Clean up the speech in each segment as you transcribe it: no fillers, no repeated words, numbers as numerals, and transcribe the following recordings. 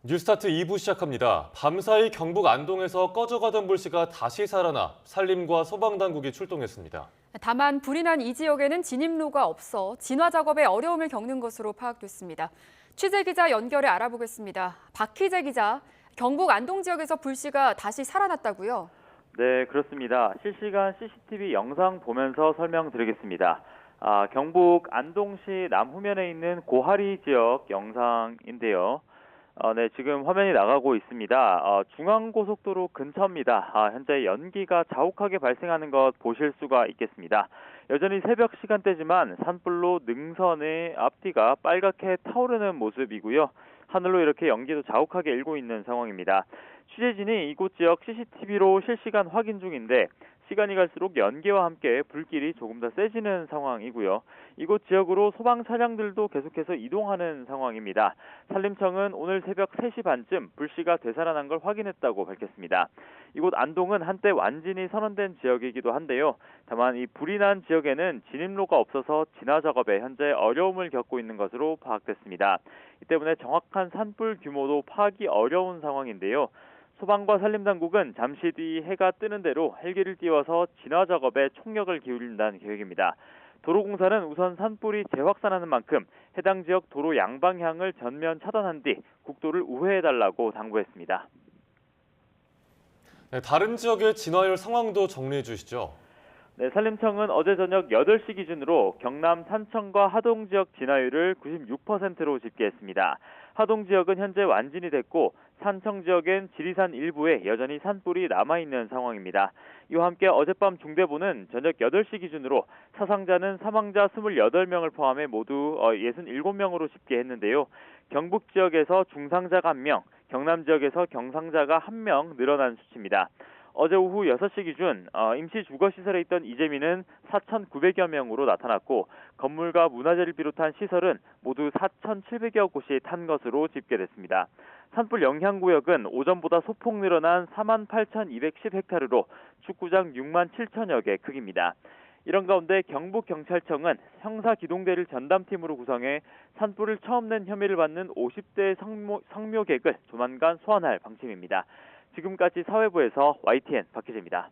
뉴스타트 2부 시작합니다. 밤사이 경북 안동에서 꺼져가던 불씨가 다시 살아나 산림과 소방당국이 출동했습니다. 다만 불이 난 이 지역에는 진입로가 없어 진화 작업에 어려움을 겪는 것으로 파악됐습니다. 취재기자 연결해 알아보겠습니다. 박희재 기자, 경북 안동 지역에서 불씨가 다시 살아났다고요? 네, 그렇습니다. 실시간 CCTV 영상 보면서 설명드리겠습니다. 경북 안동시 남후면에 있는 고하리 지역 영상인데요. 네, 지금 화면이 나가고 있습니다. 중앙고속도로 근처입니다. 현재 연기가 자욱하게 발생하는 것 보실 수가 있겠습니다. 여전히 새벽 시간대지만 산불로 능선의 앞뒤가 빨갛게 타오르는 모습이고요. 하늘로 이렇게 연기도 자욱하게 일고 있는 상황입니다. 취재진이 이곳 지역 CCTV로 실시간 확인 중인데 시간이 갈수록 연기와 함께 불길이 조금 더 세지는 상황이고요. 이곳 지역으로 소방 차량들도 계속해서 이동하는 상황입니다. 산림청은 오늘 새벽 3시 반쯤 불씨가 되살아난 걸 확인했다고 밝혔습니다. 이곳 안동은 한때 완진이 선언된 지역이기도 한데요. 다만 이 불이 난 지역에는 진입로가 없어서 진화 작업에 현재 어려움을 겪고 있는 것으로 파악됐습니다. 이 때문에 정확한 산불 규모도 파악이 어려운 상황인데요. 소방과 산림당국은 잠시 뒤 해가 뜨는 대로 헬기를 띄워서 진화 작업에 총력을 기울인다는 계획입니다. 도로공사는 우선 산불이 재확산하는 만큼 해당 지역 도로 양방향을 전면 차단한 뒤 국도를 우회해달라고 당부했습니다. 네, 다른 지역의 진화율 상황도 정리해 주시죠. 네, 산림청은 어제 저녁 8시 기준으로 경남 산청과 하동 지역 진화율을 96%로 집계했습니다. 하동 지역은 현재 완진이 됐고 산청 지역엔 지리산 일부에 여전히 산불이 남아있는 상황입니다. 이와 함께 어젯밤 중대본은 저녁 8시 기준으로 사상자는 사망자 28명을 포함해 모두 67명으로 집계했는데요. 경북 지역에서 중상자가 1명, 경남 지역에서 경상자가 1명 늘어난 수치입니다. 어제 오후 6시 기준 임시 주거시설에 있던 이재민은 4,900여 명으로 나타났고 건물과 문화재를 비롯한 시설은 모두 4,700여 곳이 탄 것으로 집계됐습니다. 산불 영향구역은 오전보다 소폭 늘어난 48,210헥타르로 축구장 6만 7천여 개 크기입니다. 이런 가운데 경북경찰청은 형사기동대를 전담팀으로 구성해 산불을 처음 낸 혐의를 받는 50대 성묘객을 조만간 소환할 방침입니다. 지금까지 사회부에서 YTN 박희재입니다.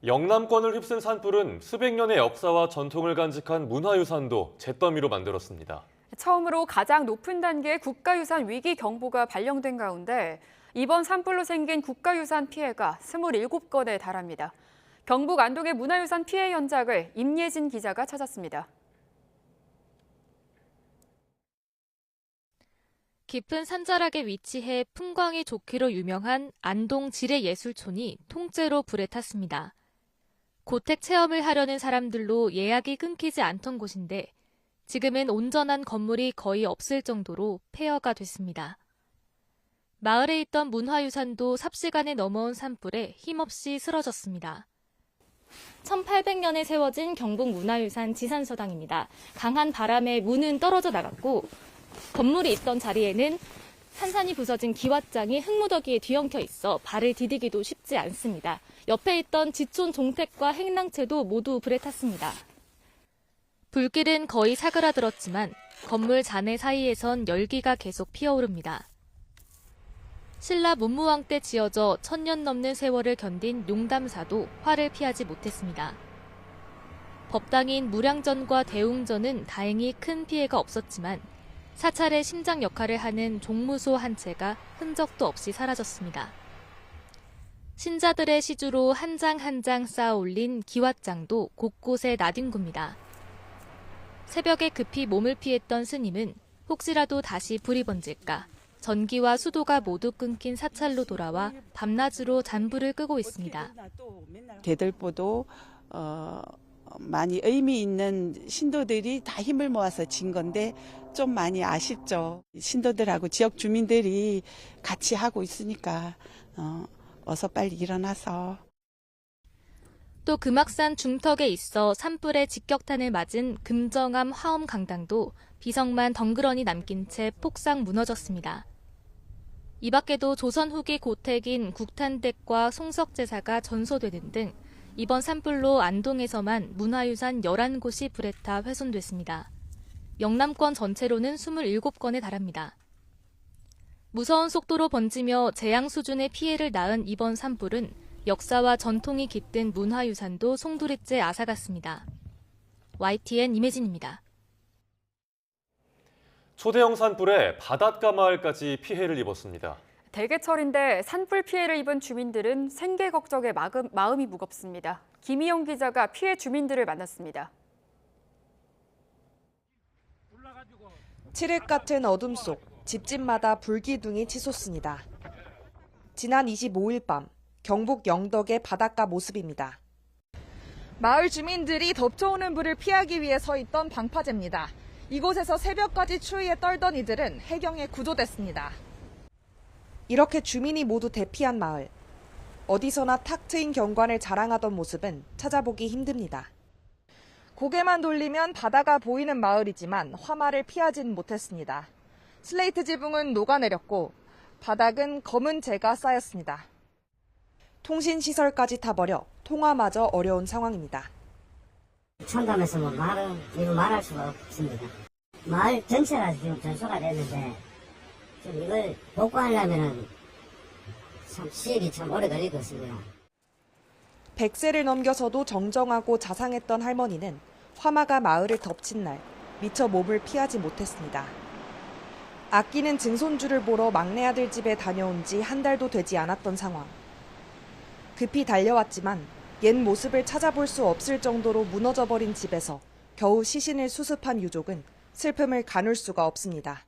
영남권을 휩쓴 산불은 수백 년의 역사와 전통을 간직한 문화유산도 잿더미로 만들었습니다. 처음으로 가장 높은 단계의 국가유산 위기 경보가 발령된 가운데 이번 산불로 생긴 국가유산 피해가 27건에 달합니다. 경북 안동의 문화유산 피해 현장을 임예진 기자가 찾았습니다. 깊은 산자락에 위치해 풍광이 좋기로 유명한 안동 지뢰예술촌이 통째로 불에 탔습니다. 고택 체험을 하려는 사람들로 예약이 끊기지 않던 곳인데 지금은 온전한 건물이 거의 없을 정도로 폐허가 됐습니다. 마을에 있던 문화유산도 삽시간에 넘어온 산불에 힘없이 쓰러졌습니다. 1800년에 세워진 경북 문화유산 지산서당입니다. 강한 바람에 문은 떨어져 나갔고 건물이 있던 자리에는 산산이 부서진 기왓장이 흙무더기에 뒤엉켜 있어 발을 디디기도 쉽지 않습니다. 옆에 있던 지촌 종택과 행랑채도 모두 불에 탔습니다. 불길은 거의 사그라들었지만 건물 잔해 사이에선 열기가 계속 피어오릅니다. 신라 문무왕 때 지어져 1000년 넘는 세월을 견딘 용담사도 화를 피하지 못했습니다. 법당인 무량전과 대웅전은 다행히 큰 피해가 없었지만 사찰의 심장 역할을 하는 종무소 한 채가 흔적도 없이 사라졌습니다. 신자들의 시주로 한 장 한 장 쌓아 올린 기왓장도 곳곳에 나뒹굽니다. 새벽에 급히 몸을 피했던 스님은 혹시라도 다시 불이 번질까 전기와 수도가 모두 끊긴 사찰로 돌아와 밤낮으로 잔불을 끄고 있습니다. 대들보도 많이 의미 있는 신도들이 다 힘을 모아서 진 건데 좀 많이 아쉽죠. 신도들하고 지역 주민들이 같이 하고 있으니까 어서 빨리 일어나서. 또 금악산 중턱에 있어 산불의 직격탄을 맞은 금정암 화엄 강당도 비석만 덩그러니 남긴 채 폭삭 무너졌습니다. 이 밖에도 조선 후기 고택인 국탄댁과 송석제사가 전소되는 등 이번 산불로 안동에서만 문화유산 11곳이 불에 타 훼손됐습니다. 영남권 전체로는 27건에 달합니다. 무서운 속도로 번지며 재앙 수준의 피해를 낳은 이번 산불은 역사와 전통이 깃든 문화유산도 송두리째 앗아갔습니다. YTN 임혜진입니다. 초대형 산불에 바닷가 마을까지 피해를 입었습니다. 대개철인데 산불 피해를 입은 주민들은 생계 걱정에 마음이 무겁습니다. 김희영 기자가 피해 주민들을 만났습니다. 칠흑 같은 어둠 속 집집마다 불기둥이 치솟습니다. 지난 25일 밤 경북 영덕의 바닷가 모습입니다. 마을 주민들이 덮쳐오는 불을 피하기 위해 서 있던 방파제입니다. 이곳에서 새벽까지 추위에 떨던 이들은 해경에 구조됐습니다. 이렇게 주민이 모두 대피한 마을. 어디서나 탁 트인 경관을 자랑하던 모습은 찾아보기 힘듭니다. 고개만 돌리면 바다가 보이는 마을이지만 화마를 피하진 못했습니다. 슬레이트 지붕은 녹아내렸고 바닥은 검은 재가 쌓였습니다. 통신시설까지 타버려 통화마저 어려운 상황입니다. 청담에서 이거 말할 수가 없습니다. 마을 전체가 지금 전소가 됐는데 좀 이걸 복구하려면은 참 시일이 참 오래 걸릴 것 같습니다. 100세를 넘겨서도 정정하고 자상했던 할머니는 화마가 마을을 덮친 날 미처 몸을 피하지 못했습니다. 아끼는 증손주를 보러 막내 아들 집에 다녀온 지 한 달도 되지 않았던 상황. 급히 달려왔지만 옛 모습을 찾아볼 수 없을 정도로 무너져버린 집에서 겨우 시신을 수습한 유족은 슬픔을 가눌 수가 없습니다.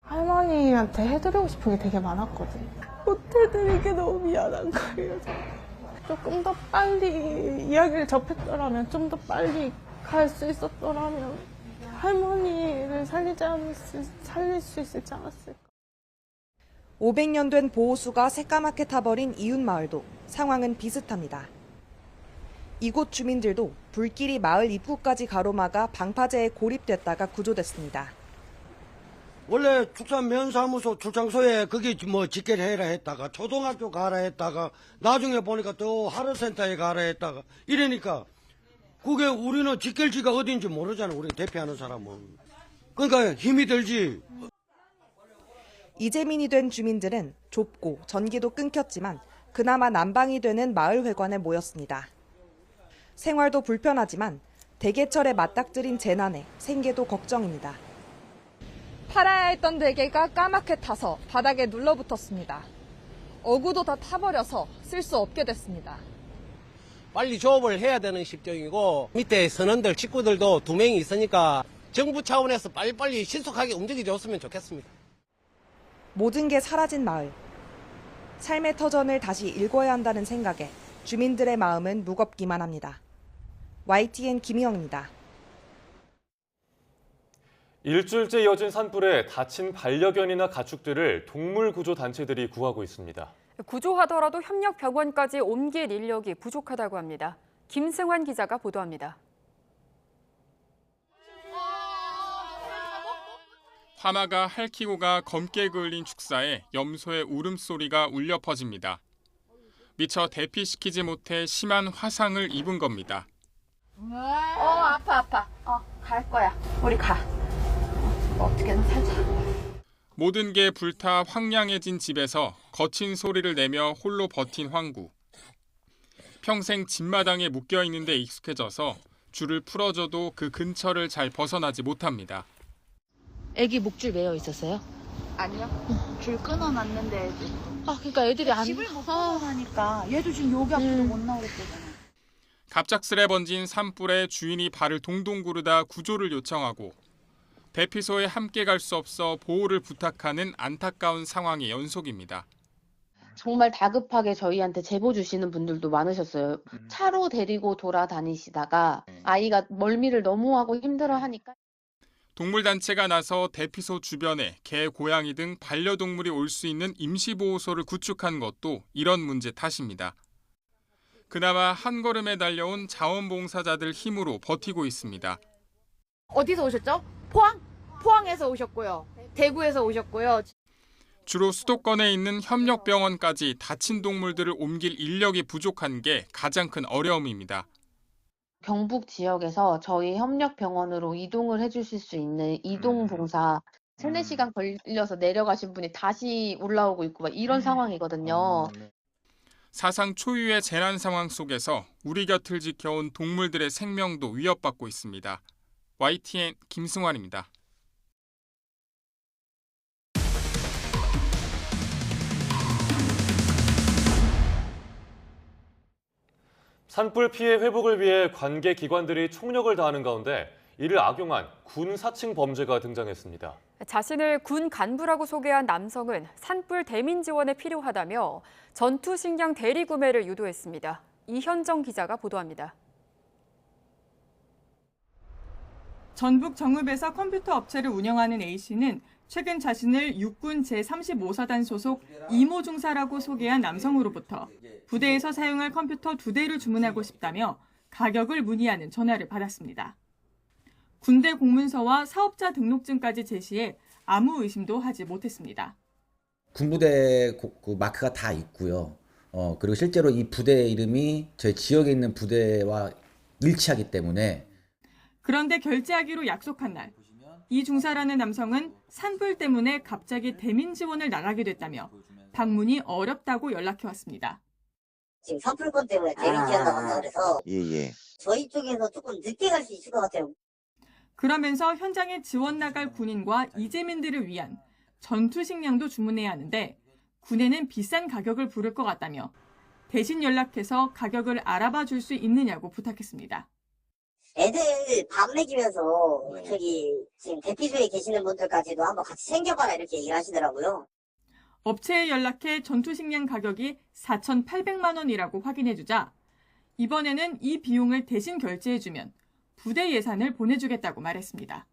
할머니한테 해드리고 싶은 게 되게 많았거든요. 못 해드리기 너무 미안한 거예요. 조금 더 빨리 이야기를 접했더라면, 좀 더 빨리 갈 수 있었더라면 할머니를 살릴 수 있지 않았을까. 500년 된 보호수가 새까맣게 타버린 이웃마을도 상황은 비슷합니다. 이곳 주민들도 불길이 마을 입구까지 가로막아 방파제에 고립됐다가 구조됐습니다. 원래 축산면사무소 출장소에 거기 뭐 직계를 해라 했다가 초등학교 가라 했다가 나중에 보니까 또 하루센터에 가라 했다가 이러니까 그게 우리는 직결지가 어딘지 모르잖아. 우리 대표하는 사람은. 그러니까 힘이 들지. 이재민이 된 주민들은 좁고 전기도 끊겼지만 그나마 난방이 되는 마을회관에 모였습니다. 생활도 불편하지만 대개철에 맞닥뜨린 재난에 생계도 걱정입니다. 팔아야 했던 대게가 까맣게 타서 바닥에 눌러붙었습니다. 어구도 다 타버려서 쓸 수 없게 됐습니다. 빨리 조업을 해야 되는 실정이고 밑에 선원들 직구들도 2명이 있으니까 정부 차원에서 빨리빨리 신속하게 움직여줬으면 좋겠습니다. 모든 게 사라진 마을. 삶의 터전을 다시 읽어야 한다는 생각에 주민들의 마음은 무겁기만 합니다. YTN 김희영입니다. 일주일째 이어진 산불에 다친 반려견이나 가축들을 동물구조단체들이 구하고 있습니다. 구조하더라도 협력병원까지 옮길 인력이 부족하다고 합니다. 김승환 기자가 보도합니다. 화마가 핥히고가 검게 그을린 축사에 염소의 울음소리가 울려 퍼집니다. 미처 대피시키지 못해 심한 화상을 입은 겁니다. 아파. 갈 거야. 우리 가. 어떻게든 살자. 모든 게 불타 황량해진 집에서 거친 소리를 내며 홀로 버틴 황구. 평생 집마당에 묶여 있는 데 익숙해져서 줄을 풀어줘도 그 근처를 잘 벗어나지 못합니다. 애기 목줄 매여 있었어요? 아니요. 줄 끊어놨는데 애들. 그러니까 애들이 집을 못 벗어나니까 얘도 지금 여기 앞으로 못 나오겠대잖아. 갑작스레 번진 산불에 주인이 발을 동동 구르다 구조를 요청하고 대피소에 함께 갈 수 없어 보호를 부탁하는 안타까운 상황의 연속입니다. 정말 다급하게 저희한테 제보 주시는 분들도 많으셨어요. 차로 데리고 돌아다니시다가 아이가 멀미를 너무 하고 힘들어하니까. 동물단체가 나서 대피소 주변에 개, 고양이 등 반려동물이 올 수 있는 임시보호소를 구축한 것도 이런 문제 탓입니다. 그나마 한 걸음에 달려온 자원봉사자들 힘으로 버티고 있습니다. 어디서 오셨죠? 포항에서 오셨고요. 대구에서 오셨고요. 주로 수도권에 있는 협력병원까지 다친 동물들을 옮길 인력이 부족한 게 가장 큰 어려움입니다. 경북 지역에서 저희 협력병원으로 이동을 해주실 수 있는 이동봉사 3-4시간 걸려서 내려가신 분이 다시 올라오고 있고 막 이런 상황이거든요. 사상 초유의 재난 상황 속에서 우리 곁을 지켜온 동물들의 생명도 위협받고 있습니다. YTN 김승환입니다. 산불 피해 회복을 위해 관계 기관들이 총력을 다하는 가운데 이를 악용한 군 사칭 범죄가 등장했습니다. 자신을 군 간부라고 소개한 남성은 산불 대민 지원에 필요하다며 전투식량 대리 구매를 유도했습니다. 이현정 기자가 보도합니다. 전북 정읍에서 컴퓨터 업체를 운영하는 A씨는 최근 자신을 육군 제35사단 소속 이모 중사라고 소개한 남성으로부터 부대에서 사용할 컴퓨터 2대를 주문하고 싶다며 가격을 문의하는 전화를 받았습니다. 군대 공문서와 사업자 등록증까지 제시해 아무 의심도 하지 못했습니다. 군부대 그 마크가 다 있고요. 그리고 실제로 이 부대 이름이 저희 지역에 있는 부대와 일치하기 때문에. 그런데 결제하기로 약속한 날, 이 중사라는 남성은 산불 때문에 갑자기 대민 지원을 나가게 됐다며 방문이 어렵다고 연락해왔습니다. 지금 산불권 때문에 대민 지원다고 한다 그래서 저희 쪽에서 조금 늦게 갈 수 있을 것 같아요. 그러면서 현장에 지원 나갈 군인과 이재민들을 위한 전투식량도 주문해야 하는데 군에는 비싼 가격을 부를 것 같다며 대신 연락해서 가격을 알아봐 줄 수 있느냐고 부탁했습니다. 애들 밥 먹이면서 저기 지금 대피소에 계시는 분들까지도 한번 같이 챙겨봐라 이렇게 얘기를 하시더라고요. 업체에 연락해 전투식량 가격이 4,800만 원이라고 확인해주자 이번에는 이 비용을 대신 결제해주면 부대 예산을 보내주겠다고 말했습니다.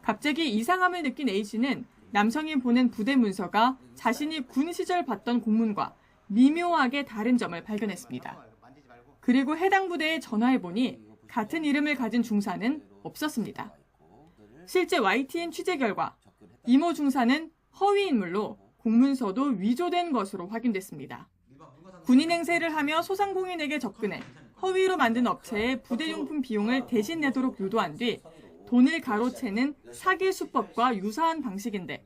갑자기 이상함을 느낀 A씨는 남성이 보낸 부대 문서가 자신이 군 시절 봤던 공문과 미묘하게 다른 점을 발견했습니다. 그리고 해당 부대에 전화해보니 같은 이름을 가진 중사는 없었습니다. 실제 YTN 취재 결과 이모 중사는 허위 인물로 공문서도 위조된 것으로 확인됐습니다. 군인 행세를 하며 소상공인에게 접근해 허위로 만든 업체에 부대용품 비용을 대신 내도록 유도한 뒤 돈을 가로채는 사기 수법과 유사한 방식인데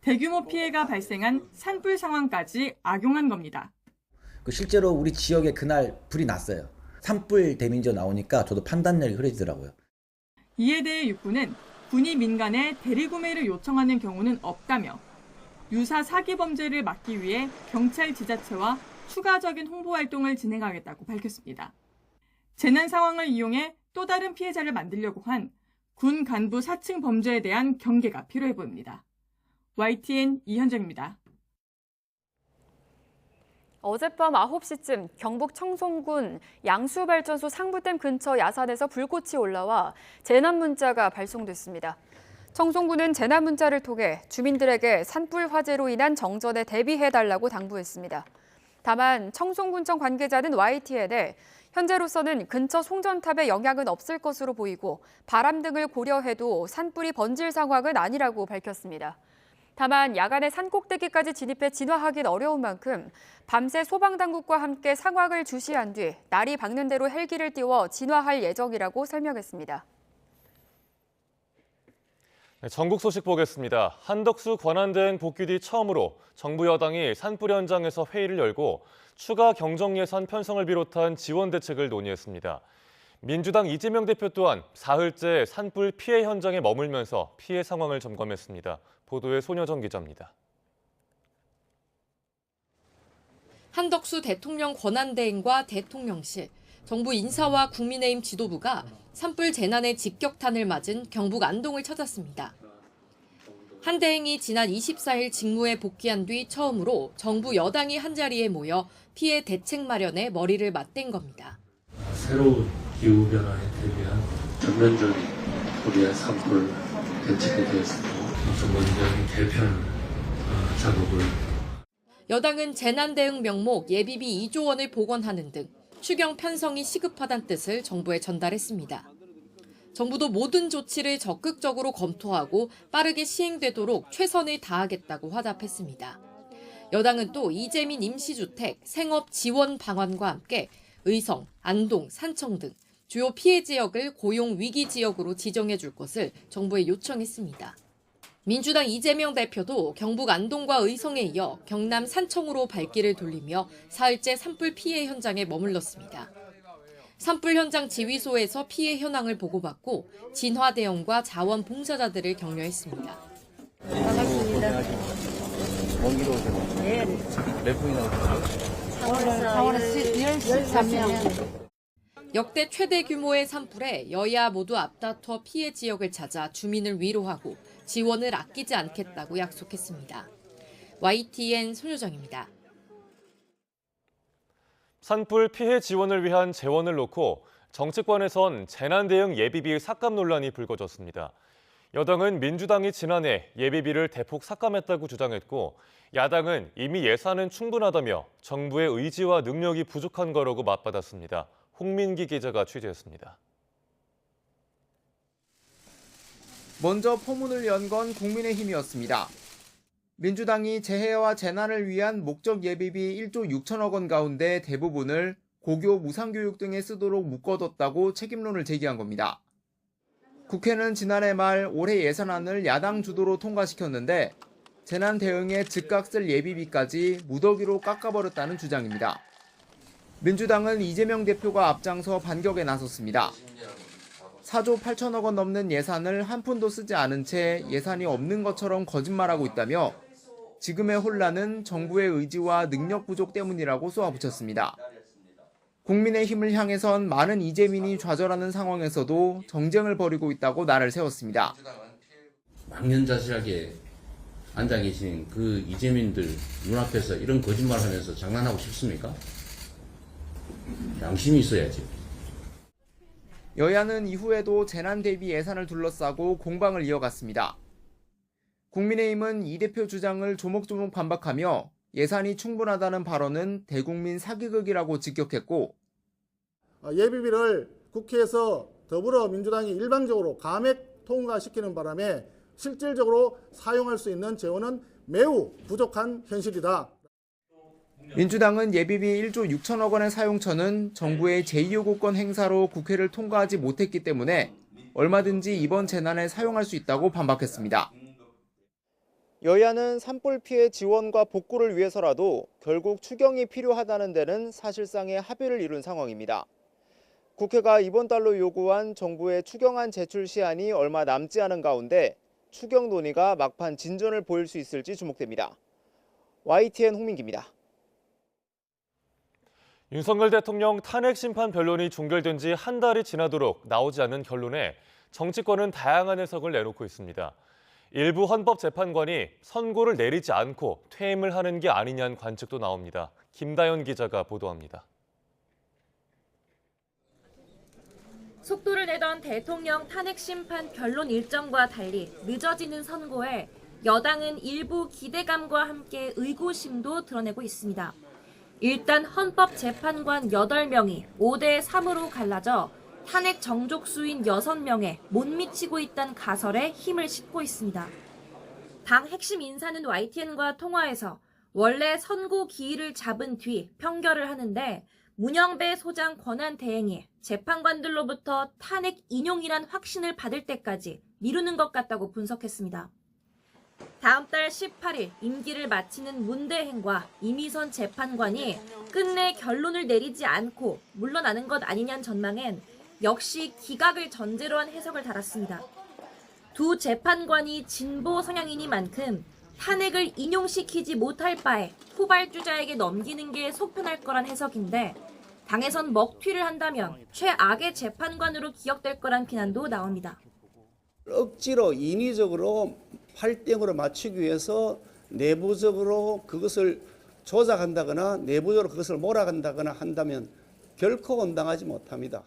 대규모 피해가 발생한 산불 상황까지 악용한 겁니다. 실제로 우리 지역에 그날 불이 났어요. 산불 대민지원 나오니까 저도 판단력이 흐려지더라고요. 이에 대해 육군은 군이 민간에 대리구매를 요청하는 경우는 없다며 유사 사기 범죄를 막기 위해 경찰 지자체와 추가적인 홍보 활동을 진행하겠다고 밝혔습니다. 재난 상황을 이용해 또 다른 피해자를 만들려고 한 군 간부 사칭 범죄에 대한 경계가 필요해 보입니다. YTN 이현정입니다. 어젯밤 9시쯤 경북 청송군 양수발전소 상부댐 근처 야산에서 불꽃이 올라와 재난 문자가 발송됐습니다. 청송군은 재난 문자를 통해 주민들에게 산불 화재로 인한 정전에 대비해달라고 당부했습니다. 다만 청송군청 관계자는 YTN에 현재로서는 근처 송전탑에 영향은 없을 것으로 보이고 바람 등을 고려해도 산불이 번질 상황은 아니라고 밝혔습니다. 다만 야간에 산 꼭대기까지 진입해 진화하긴 어려운 만큼 밤새 소방당국과 함께 상황을 주시한 뒤 날이 밝는 대로 헬기를 띄워 진화할 예정이라고 설명했습니다. 전국 소식 보겠습니다. 한덕수 권한대행 복귀 뒤 처음으로 정부 여당이 산불 현장에서 회의를 열고 추가 경정 예산 편성을 비롯한 지원 대책을 논의했습니다. 민주당 이재명 대표 또한 사흘째 산불 피해 현장에 머물면서 피해 상황을 점검했습니다. 보도에 손여정 기자입니다. 한덕수 대통령 권한대행과 대통령실, 정부 인사와 국민의힘 지도부가 산불 재난의 직격탄을 맞은 경북 안동을 찾았습니다. 한 대행이 지난 24일 직무에 복귀한 뒤 처음으로 정부 여당이 한자리에 모여 피해 대책 마련에 머리를 맞댄 겁니다. 새로운 기후변화에 대비한 전면적인 우리의 산불 대책에 대해서 전반적인 개편 작업을. 여당은 재난 대응 명목 예비비 2조 원을 복원하는 등 추경 편성이 시급하다는 뜻을 정부에 전달했습니다. 정부도 모든 조치를 적극적으로 검토하고 빠르게 시행되도록 최선을 다하겠다고 화답했습니다. 여당은 또 이재민 임시주택, 생업 지원 방안과 함께 의성, 안동, 산청 등 주요 피해 지역을 고용 위기 지역으로 지정해 줄 것을 정부에 요청했습니다. 민주당 이재명 대표도 경북 안동과 의성에 이어 경남 산청으로 발길을 돌리며 사흘째 산불 피해 현장에 머물렀습니다. 산불 현장 지휘소에서 피해 현황을 보고받고 진화대원과 자원봉사자들을 격려했습니다. 반갑습니다. 먼 길 오세요? 네. 몇 분이나 오세요? 13명. 역대 최대 규모의 산불에 여야 모두 앞다퉈 피해 지역을 찾아 주민을 위로하고 지원을 아끼지 않겠다고 약속했습니다. YTN 손효정입니다. 산불 피해 지원을 위한 재원을 놓고 정치권에선 재난 대응 예비비 삭감 논란이 불거졌습니다. 여당은 민주당이 지난해 예비비를 대폭 삭감했다고 주장했고 야당은 이미 예산은 충분하다며 정부의 의지와 능력이 부족한 거라고 맞받았습니다. 홍민기 기자가 취재했습니다. 먼저 포문을 연 건 국민의힘이었습니다. 민주당이 재해와 재난을 위한 목적 예비비 1조 6천억 원 가운데 대부분을 고교 무상교육 등에 쓰도록 묶어뒀다고 책임론을 제기한 겁니다. 국회는 지난해 말 올해 예산안을 야당 주도로 통과시켰는데 재난 대응에 즉각 쓸 예비비까지 무더기로 깎아버렸다는 주장입니다. 민주당은 이재명 대표가 앞장서 반격에 나섰습니다. 4조 8천억 원 넘는 예산을 한 푼도 쓰지 않은 채 예산이 없는 것처럼 거짓말하고 있다며 지금의 혼란은 정부의 의지와 능력 부족 때문이라고 쏘아붙였습니다. 국민의힘을 향해선 많은 이재민이 좌절하는 상황에서도 정쟁을 벌이고 있다고 날을 세웠습니다. 망연자실하게 앉아 계신 그 이재민들 눈앞에서 이런 거짓말하면서 장난하고 싶습니까? 양심이 있어야지. 여야는 이후에도 재난 대비 예산을 둘러싸고 공방을 이어갔습니다. 국민의힘은 이 대표 주장을 조목조목 반박하며 예산이 충분하다는 발언은 대국민 사기극이라고 직격했고 예비비를 국회에서 더불어민주당이 일방적으로 감액 통과시키는 바람에 실질적으로 사용할 수 있는 재원은 매우 부족한 현실이다. 민주당은 예비비 1조 6천억 원의 사용처는 정부의 제2요구권 행사로 국회를 통과하지 못했기 때문에 얼마든지 이번 재난에 사용할 수 있다고 반박했습니다. 여야는 산불 피해 지원과 복구를 위해서라도 결국 추경이 필요하다는 데는 사실상의 합의를 이룬 상황입니다. 국회가 이번 달로 요구한 정부의 추경안 제출 시한이 얼마 남지 않은 가운데 추경 논의가 막판 진전을 보일 수 있을지 주목됩니다. YTN 홍민기입니다. 윤석열 대통령 탄핵 심판 변론이 종결된 지 한 달이 지나도록 나오지 않은 결론에 정치권은 다양한 해석을 내놓고 있습니다. 일부 헌법재판관이 선고를 내리지 않고 퇴임을 하는 게 아니냐는 관측도 나옵니다. 김다연 기자가 보도합니다. 속도를 내던 대통령 탄핵 심판 변론 일정과 달리 늦어지는 선고에 여당은 일부 기대감과 함께 의구심도 드러내고 있습니다. 일단 헌법재판관 8명이 5대 3으로 갈라져 탄핵 정족수인 6명에 못 미치고 있다는 가설에 힘을 싣고 있습니다. 당 핵심 인사는 YTN과 통화에서 원래 선고 기일을 잡은 뒤 평결을 하는데 문영배 소장 권한 대행이 재판관들로부터 탄핵 인용이란 확신을 받을 때까지 미루는 것 같다고 분석했습니다. 다음 달 18일 임기를 마치는 문 대행과 이미선 재판관이 끝내 결론을 내리지 않고 물러나는 것 아니냐는 전망엔 역시 기각을 전제로 한 해석을 달았습니다. 두 재판관이 진보 성향이니만큼 탄핵을 인용시키지 못할 바에 후발주자에게 넘기는 게 속편할 거란 해석인데 당에선 먹튀를 한다면 최악의 재판관으로 기억될 거란 비난도 나옵니다. 억지로 인위적으로 팔땡으로 맞추기 위해서 내부적으로 그것을 조작한다거나 내부적으로 그것을 몰아간다거나 한다면 결코 온당하지 못합니다.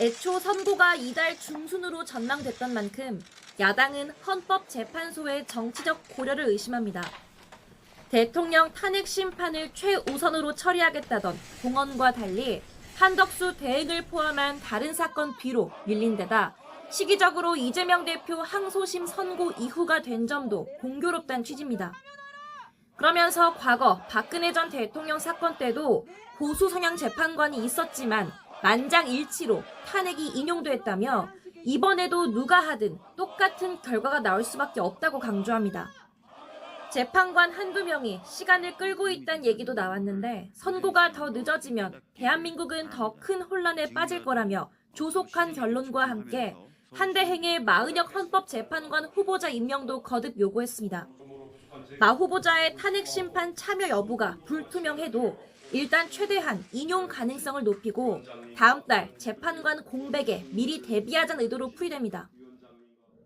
애초 선고가 이달 중순으로 전망됐던 만큼 야당은 헌법재판소의 정치적 고려를 의심합니다. 대통령 탄핵 심판을 최우선으로 처리하겠다던 공언과 달리 한덕수 대행을 포함한 다른 사건 뒤로 밀린 데다 시기적으로 이재명 대표 항소심 선고 이후가 된 점도 공교롭다는 취지입니다. 그러면서 과거 박근혜 전 대통령 사건 때도 보수 성향 재판관이 있었지만 만장일치로 탄핵이 인용됐다며 이번에도 누가 하든 똑같은 결과가 나올 수밖에 없다고 강조합니다. 재판관 한두 명이 시간을 끌고 있다는 얘기도 나왔는데 선고가 더 늦어지면 대한민국은 더 큰 혼란에 빠질 거라며 조속한 결론과 함께 한대행의 마은혁 헌법재판관 후보자 임명도 거듭 요구했습니다. 마 후보자의 탄핵 심판 참여 여부가 불투명해도 일단 최대한 인용 가능성을 높이고 다음 달 재판관 공백에 미리 대비하자는 의도로 풀이됩니다.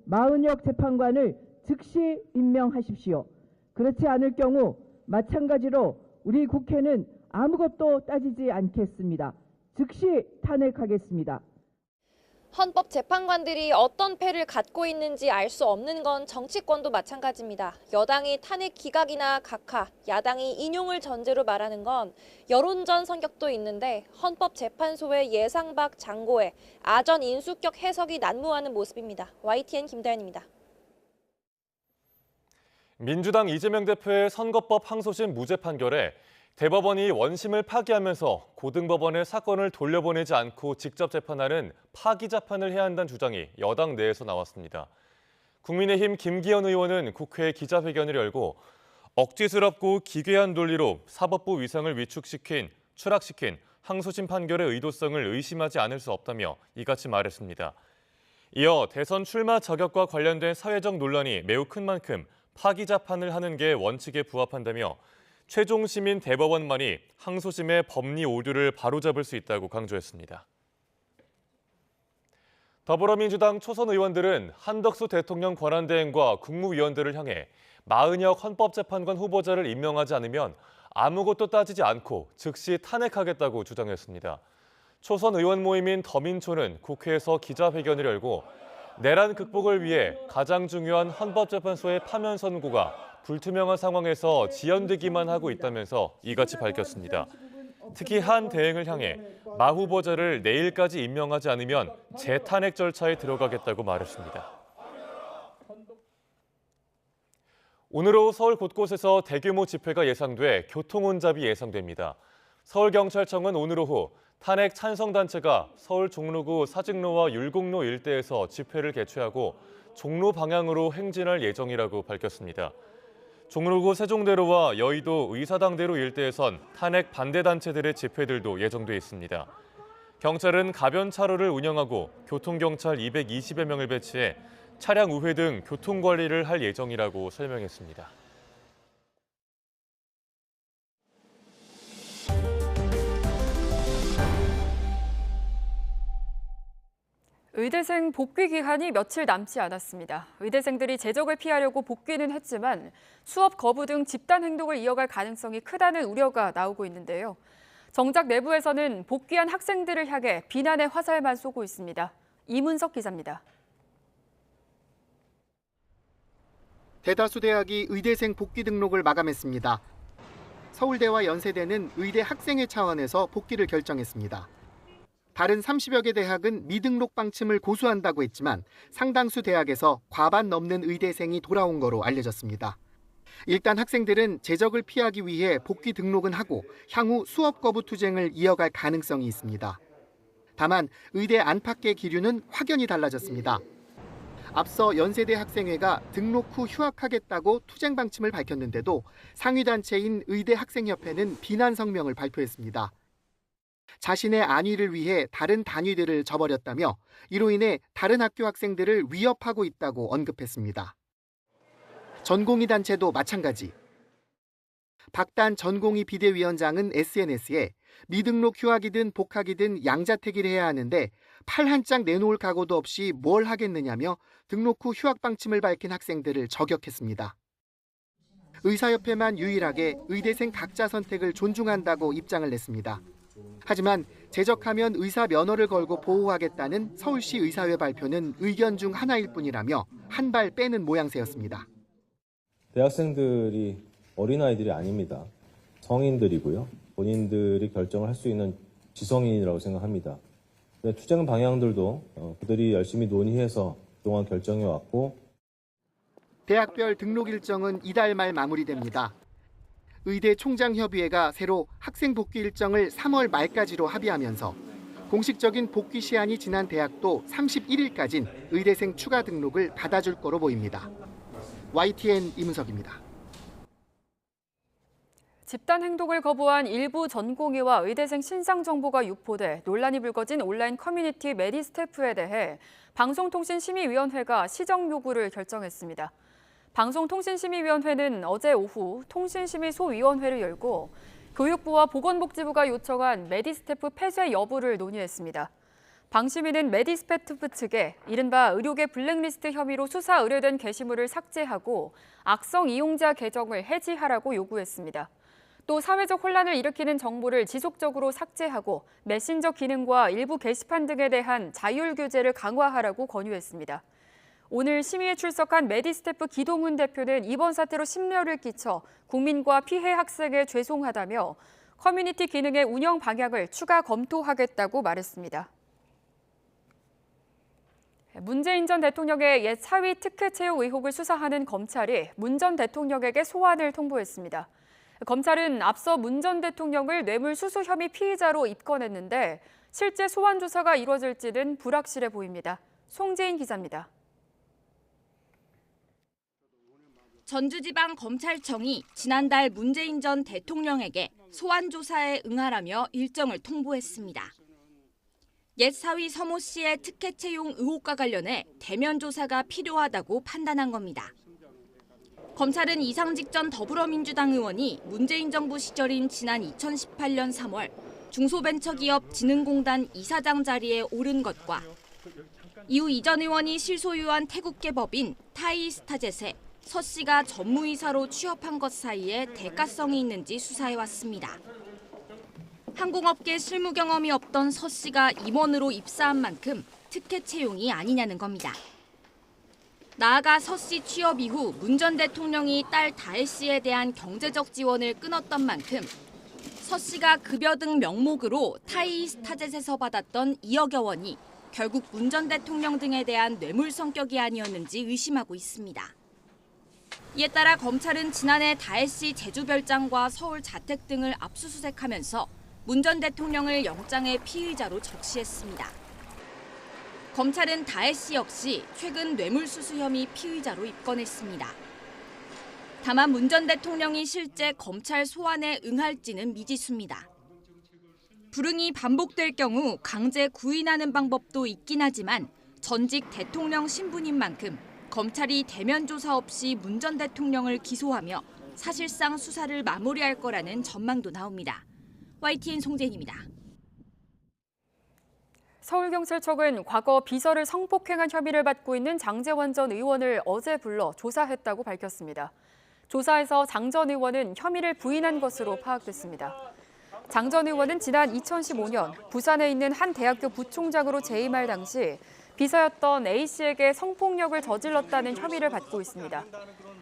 마은혁 재판관을 즉시 임명하십시오. 그렇지 않을 경우 마찬가지로 우리 국회는 아무것도 따지지 않겠습니다. 즉시 탄핵하겠습니다. 헌법재판관들이 어떤 패를 갖고 있는지 알 수 없는 건 정치권도 마찬가지입니다. 여당이 탄핵 기각이나 각하, 야당이 인용을 전제로 말하는 건 여론전 성격도 있는데 헌법재판소의 예상 밖 장고에 아전 인수격 해석이 난무하는 모습입니다. YTN 김다현입니다. 민주당 이재명 대표의 선거법 항소심 무죄 판결에 대법원이 원심을 파기하면서 고등법원에 사건을 돌려보내지 않고 직접 재판하는 파기 재판을 해야 한다는 주장이 여당 내에서 나왔습니다. 국민의힘 김기현 의원은 국회 기자회견을 열고 억지스럽고 기괴한 논리로 사법부 위상을 추락시킨 항소심 판결의 의도성을 의심하지 않을 수 없다며 이같이 말했습니다. 이어 대선 출마 자격과 관련된 사회적 논란이 매우 큰 만큼 파기 재판을 하는 게 원칙에 부합한다며 최종 시민 대법원만이 항소심의 법리 오류를 바로잡을 수 있다고 강조했습니다. 더불어민주당 초선 의원들은 한덕수 대통령 권한대행과 국무위원들을 향해 마은혁 헌법재판관 후보자를 임명하지 않으면 아무것도 따지지 않고 즉시 탄핵하겠다고 주장했습니다. 초선 의원 모임인 더민초는 국회에서 기자회견을 열고 내란 극복을 위해 가장 중요한 헌법재판소의 파면 선고가 불투명한 상황에서 지연되기만 하고 있다면서 이같이 밝혔습니다. 특히 한 대행을 향해 마 후보자를 내일까지 임명하지 않으면 재탄핵 절차에 들어가겠다고 말했습니다. 오늘 오후 서울 곳곳에서 대규모 집회가 예상돼 교통 혼잡이 예상됩니다. 서울경찰청은 오늘 오후 탄핵 찬성단체가 서울 종로구 사직로와 율곡로 일대에서 집회를 개최하고 종로 방향으로 행진할 예정이라고 밝혔습니다. 종로구 세종대로와 여의도 의사당대로 일대에선 탄핵 반대 단체들의 집회들도 예정돼 있습니다. 경찰은 가변 차로를 운영하고 교통경찰 220여 명을 배치해 차량 우회 등 교통관리를 할 예정이라고 설명했습니다. 의대생 복귀 기한이 며칠 남지 않았습니다. 의대생들이 제적을 피하려고 복귀는 했지만 수업 거부 등 집단 행동을 이어갈 가능성이 크다는 우려가 나오고 있는데요. 정작 내부에서는 복귀한 학생들을 향해 비난의 화살만 쏘고 있습니다. 이문석 기자입니다. 대다수 대학이 의대생 복귀 등록을 마감했습니다. 서울대와 연세대는 의대 학생회 차원에서 복귀를 결정했습니다. 다른 30여 개 대학은 미등록 방침을 고수한다고 했지만 상당수 대학에서 과반 넘는 의대생이 돌아온 거로 알려졌습니다. 일단 학생들은 제적을 피하기 위해 복귀 등록은 하고 향후 수업 거부 투쟁을 이어갈 가능성이 있습니다. 다만 의대 안팎의 기류는 확연히 달라졌습니다. 앞서 연세대 학생회가 등록 후 휴학하겠다고 투쟁 방침을 밝혔는데도 상위단체인 의대학생협회는 비난 성명을 발표했습니다. 자신의 안위를 위해 다른 단위들을 저버렸다며 이로 인해 다른 학교 학생들을 위협하고 있다고 언급했습니다. 전공의 단체도 마찬가지. 박단 전공의 비대위원장은 SNS에 미등록 휴학이든 복학이든 양자택일을 해야 하는데 팔 한 짝 내놓을 각오도 없이 뭘 하겠느냐며 등록 후 휴학 방침을 밝힌 학생들을 저격했습니다. 의사협회만 유일하게 의대생 각자 선택을 존중한다고 입장을 냈습니다. 하지만 제적하면 의사 면허를 걸고 보호하겠다는 서울시 의사회 발표는 의견 중 하나일 뿐이라며 한 발 빼는 모양새였습니다. 대학생들이 어린아이들이 아닙니다. 성인들이고요. 본인들이 결정을 할 수 있는 지성인이라고 생각합니다. 투쟁 방향들도 그들이 열심히 논의해서 그동안 결정해왔고 대학별 등록 일정은 이달 말 마무리됩니다. 의대 총장협의회가 새로 학생 복귀 일정을 3월 말까지로 합의하면서 공식적인 복귀 시한이 지난 대학도 31일까지는 의대생 추가 등록을 받아줄 거로 보입니다. YTN 이문석입니다. 집단 행동을 거부한 일부 전공의와 의대생 신상 정보가 유포돼 논란이 불거진 온라인 커뮤니티 메디스태프에 대해 방송통신심의위원회가 시정 요구를 결정했습니다. 방송통신심의위원회는 어제 오후 통신심의소위원회를 열고 교육부와 보건복지부가 요청한 메디스태프 폐쇄 여부를 논의했습니다. 방심위는 메디스태프 측에 이른바 의료계 블랙리스트 혐의로 수사 의뢰된 게시물을 삭제하고 악성 이용자 계정을 해지하라고 요구했습니다. 또 사회적 혼란을 일으키는 정보를 지속적으로 삭제하고 메신저 기능과 일부 게시판 등에 대한 자율 규제를 강화하라고 권유했습니다. 오늘 심의에 출석한 메디스태프 기동훈 대표는 이번 사태로 심려를 끼쳐 국민과 피해 학생에 죄송하다며 커뮤니티 기능의 운영 방향을 추가 검토하겠다고 말했습니다. 문재인 전 대통령의 옛 사위 특혜 채용 의혹을 수사하는 검찰이 문 전 대통령에게 소환을 통보했습니다. 검찰은 앞서 문 전 대통령을 뇌물수수 혐의 피의자로 입건했는데 실제 소환 조사가 이루어질지는 불확실해 보입니다. 송재인 기자입니다. 전주지방검찰청이 지난달 문재인 전 대통령에게 소환 조사에 응하라며 일정을 통보했습니다. 옛 사위 서모 씨의 특혜 채용 의혹과 관련해 대면 조사가 필요하다고 판단한 겁니다. 검찰은 이상직 전 더불어민주당 의원이 문재인 정부 시절인 지난 2018년 3월 중소벤처기업진흥공단 이사장 자리에 오른 것과 이후 이 전 의원이 실소유한 태국계 법인 타이스타젯에 서 씨가 전무이사로 취업한 것 사이에 대가성이 있는지 수사해왔습니다. 항공업계 실무 경험이 없던 서 씨가 임원으로 입사한 만큼 특혜 채용이 아니냐는 겁니다. 나아가 서 씨 취업 이후 문 전 대통령이 딸 다혜 씨에 대한 경제적 지원을 끊었던 만큼 서 씨가 급여 등 명목으로 타이스타젯에서 받았던 2억여 원이 결국 문 전 대통령 등에 대한 뇌물 성격이 아니었는지 의심하고 있습니다. 이에 따라 검찰은 지난해 다혜 씨 제주별장과 서울 자택 등을 압수수색하면서 문 전 대통령을 영장의 피의자로 적시했습니다. 검찰은 다혜 씨 역시 최근 뇌물수수 혐의 피의자로 입건했습니다. 다만 문 전 대통령이 실제 검찰 소환에 응할지는 미지수입니다. 불응이 반복될 경우 강제 구인하는 방법도 있긴 하지만 전직 대통령 신분인 만큼 검찰이 대면 조사 없이 문 전 대통령을 기소하며 사실상 수사를 마무리할 거라는 전망도 나옵니다. YTN 송재인입니다. 서울경찰청은 과거 비서를 성폭행한 혐의를 받고 있는 장제원 전 의원을 어제 불러 조사했다고 밝혔습니다. 조사에서 장 전 의원은 혐의를 부인한 것으로 파악됐습니다. 장 전 의원은 지난 2015년 부산에 있는 한 대학교 부총장으로 재임할 당시 비서였던 A씨에게 성폭력을 저질렀다는 혐의를 받고 있습니다.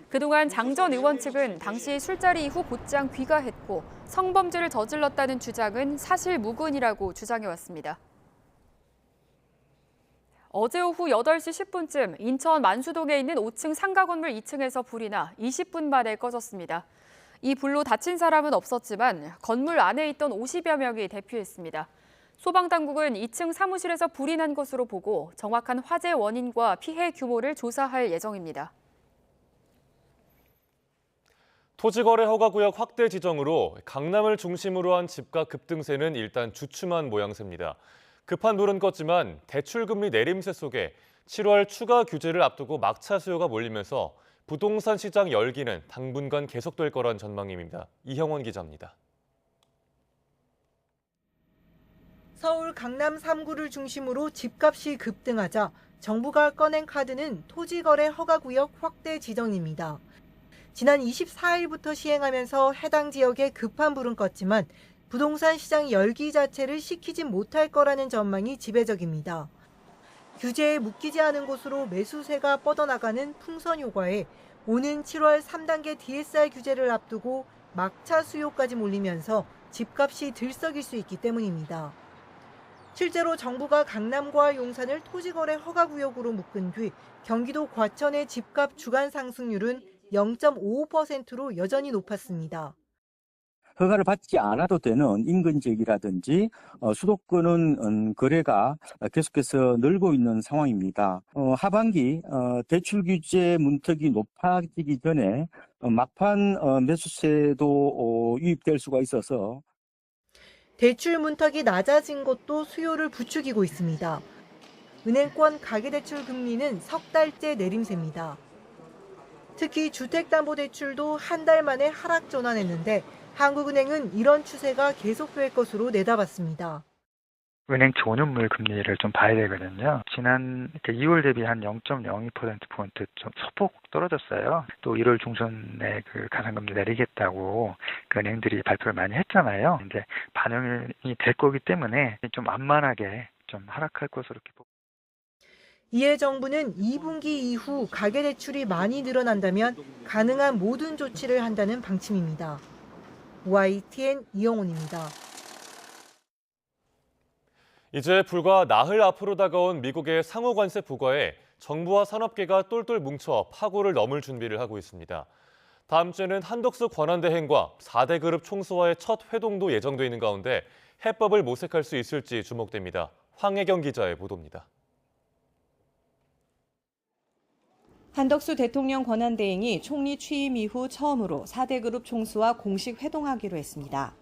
그동안 장 전 의원 측은 당시 술자리 이후 곧장 귀가했고 성범죄를 저질렀다는 주장은 사실무근이라고 주장해왔습니다. 어제 오후 8시 10분쯤 인천 만수동에 있는 5층 상가 건물 2층에서 불이 나 20분 만에 꺼졌습니다. 이 불로 다친 사람은 없었지만 건물 안에 있던 50여 명이 대피했습니다. 소방당국은 2층 사무실에서 불이 난 것으로 보고 정확한 화재 원인과 피해 규모를 조사할 예정입니다. 토지거래 허가구역 확대 지정으로 강남을 중심으로 한 집값 급등세는 일단 주춤한 모양새입니다. 급한 불은 껐지만 대출금리 내림세 속에 7월 추가 규제를 앞두고 막차 수요가 몰리면서 부동산 시장 열기는 당분간 계속될 거란 전망입니다. 이형원 기자입니다. 서울 강남 3구를 중심으로 집값이 급등하자 정부가 꺼낸 카드는 토지거래 허가구역 확대 지정입니다. 지난 24일부터 시행하면서 해당 지역에 급한 불은 껐지만 부동산 시장 열기 자체를 식히지 못할 거라는 전망이 지배적입니다. 규제에 묶이지 않은 곳으로 매수세가 뻗어나가는 풍선 효과에 오는 7월 3단계 DSR 규제를 앞두고 막차 수요까지 몰리면서 집값이 들썩일 수 있기 때문입니다. 실제로 정부가 강남과 용산을 토지거래 허가구역으로 묶은 뒤 경기도 과천의 집값 주간 상승률은 0.55%로 여전히 높았습니다. 허가를 받지 않아도 되는 인근 지역이라든지 수도권은 거래가 계속해서 늘고 있는 상황입니다. 하반기 대출 규제 문턱이 높아지기 전에 막판 매수세도 유입될 수가 있어서 대출 문턱이 낮아진 것도 수요를 부추기고 있습니다. 은행권 가계대출 금리는 석 달째 내림세입니다. 특히 주택담보대출도 한 달 만에 하락 전환했는데 한국은행은 이런 추세가 계속될 것으로 내다봤습니다. 은행 존유물 금리를 좀 봐야 되거든요. 지난 2월 대비 한 0.02%포인트 좀 소폭 떨어졌어요. 또 1월 중순에 그 가산금리 내리겠다고 그 은행들이 발표를 많이 했잖아요. 이제 반영이 될 거기 때문에 좀 완만하게 좀 하락할 것으로 이렇게 보고. 이에 정부는 2분기 이후 가계대출이 많이 늘어난다면 가능한 모든 조치를 한다는 방침입니다. YTN 이영훈입니다. 이제 불과 나흘 앞으로 다가온 미국의 상호관세 부과에 정부와 산업계가 똘똘 뭉쳐 파고를 넘을 준비를 하고 있습니다. 다음 주에는 한덕수 권한대행과 4대 그룹 총수와의 첫 회동도 예정돼 있는 가운데 해법을 모색할 수 있을지 주목됩니다. 황혜경 기자의 보도입니다. 한덕수 대통령 권한대행이 총리 취임 이후 처음으로 4대 그룹 총수와 공식 회동하기로 했습니다.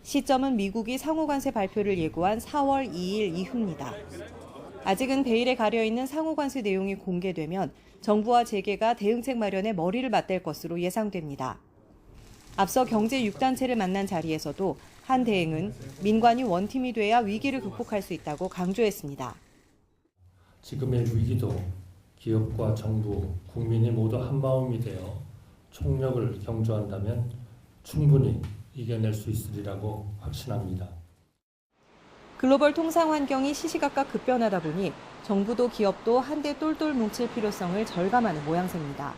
시점은 미국이 상호관세 발표를 예고한 4월 2일 이후입니다. 아직은 베일에 가려있는 상호관세 내용이 공개되면 정부와 재계가 대응책 마련에 머리를 맞댈 것으로 예상됩니다. 앞서 경제 6단체를 만난 자리에서도 한 대행은 민관이 원팀이 돼야 위기를 극복할 수 있다고 강조했습니다. 지금의 위기도 기업과 정부, 국민이 모두 한마음이 되어 총력을 경주한다면 충분히 이겨낼 수 있으리라고 확신합니다. 글로벌 통상 환경이 시시각각 급변하다 보니 정부도 기업도 한데 똘똘 뭉칠 필요성을 절감하는 모양새입니다.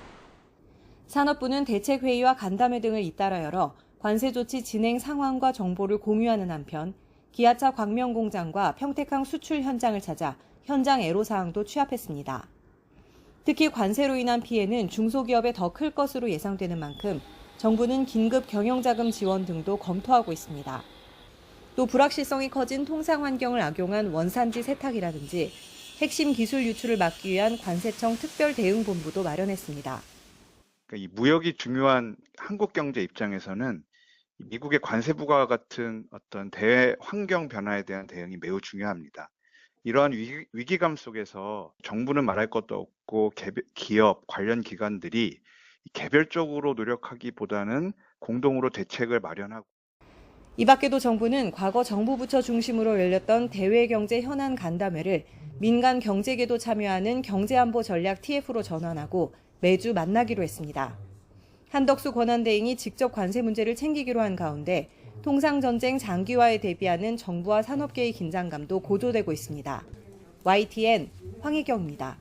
산업부는 대책회의와 간담회 등을 잇따라 열어 관세 조치 진행 상황과 정보를 공유하는 한편 기아차 광명공장과 평택항 수출 현장을 찾아 현장 애로사항도 취합했습니다. 특히 관세로 인한 피해는 중소기업에 더 클 것으로 예상되는 만큼 정부는 긴급 경영자금 지원 등도 검토하고 있습니다. 또 불확실성이 커진 통상 환경을 악용한 원산지 세탁이라든지 핵심 기술 유출을 막기 위한 관세청 특별대응본부도 마련했습니다. 이 무역이 중요한 한국 경제 입장에서는 미국의 관세 부과와 같은 어떤 대외 환경 변화에 대한 대응이 매우 중요합니다. 이러한 위기감 속에서 정부는 말할 것도 없고 기업, 관련 기관들이 개별적으로 노력하기보다는 공동으로 대책을 마련하고. 이 밖에도 정부는 과거 정부 부처 중심으로 열렸던 대외경제 현안 간담회를 민간 경제계도 참여하는 경제안보 전략 TF로 전환하고 매주 만나기로 했습니다. 한덕수 권한대행이 직접 관세 문제를 챙기기로 한 가운데 통상전쟁 장기화에 대비하는 정부와 산업계의 긴장감도 고조되고 있습니다. YTN 황혜경입니다.